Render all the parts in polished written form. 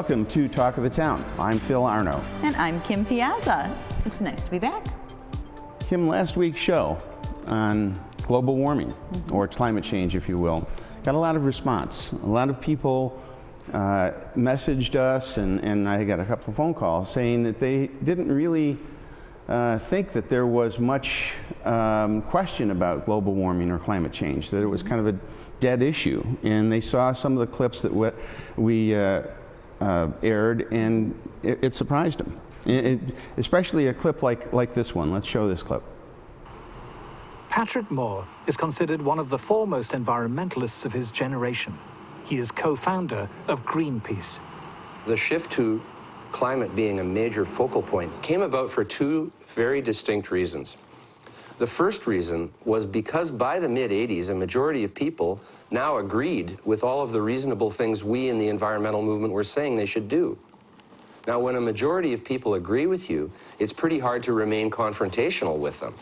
Welcome to Talk of the Town. I'm Phil Arno. And I'm Kim Piazza. It's nice to be back. Kim, last week's show on global warming, or climate change, if you will, got a lot of response. A lot of people messaged us, and I got a couple of phone calls saying that they didn't really think that there was much question about global warming or climate change, that it was kind of a dead issue. And they saw some of the clips that we aired, and it surprised them. Especially a clip like this one. Let's show this clip. Patrick Moore is considered one of the foremost environmentalists of his generation. He is co-founder of Greenpeace. The shift to climate being a major focal point came about for two very distinct reasons. The first reason was because by the mid-'80s, a majority of people now agreed with all of the reasonable things we in the environmental movement were saying they should do. Now, when a majority of people agree with you, it's pretty hard to remain confrontational with them.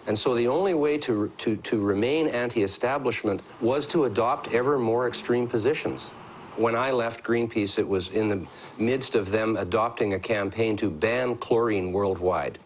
And so the only way to remain anti-establishment was to adopt ever more extreme positions. When I left Greenpeace, it was in the midst of them adopting a campaign to ban chlorine worldwide.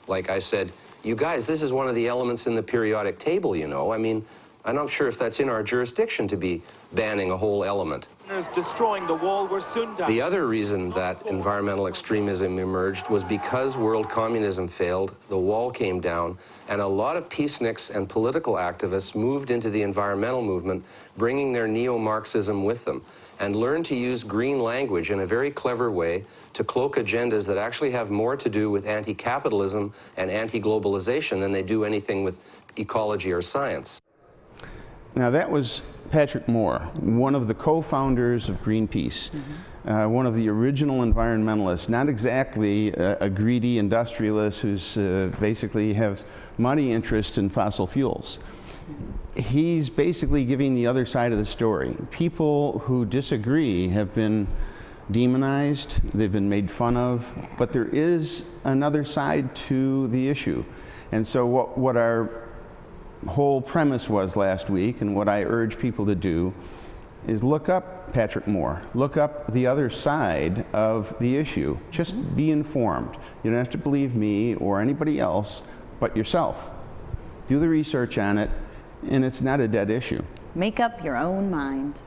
Like I said, you guys, this is one of the elements in the periodic table, you know. I mean, I'm not sure if that's in our jurisdiction to be banning a whole element. Destroying the wall were soon done. The other reason that environmental extremism emerged was because world communism failed, the wall came down, and a lot of peaceniks and political activists moved into the environmental movement, bringing their neo-Marxism with them, and learned to use green language in a very clever way to cloak agendas that actually have more to do with anti-capitalism and anti-globalization than they do anything with ecology or science. Now that was Patrick Moore, one of the co-founders of Greenpeace, one of the original environmentalists, not exactly a greedy industrialist who's basically has money interests in fossil fuels. He's basically giving the other side of the story. People who disagree have been demonized, they've been made fun of, but there is another side to the issue. And so what our whole premise was last week, and what I urge people to do, is look up Patrick Moore. Look up the other side of the issue. Just be informed. You don't have to believe me or anybody else but yourself. Do the research on it, and it's not a dead issue. Make up your own mind.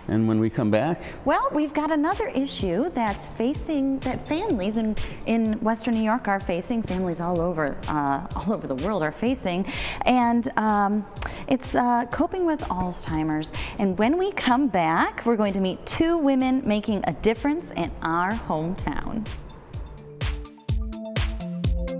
And when we come back? Well, we've got another issue that's facing, that families in Western New York are facing, families all over the world are facing, and it's coping with Alzheimer's. And when we come back, we're going to meet two women making a difference in our hometown.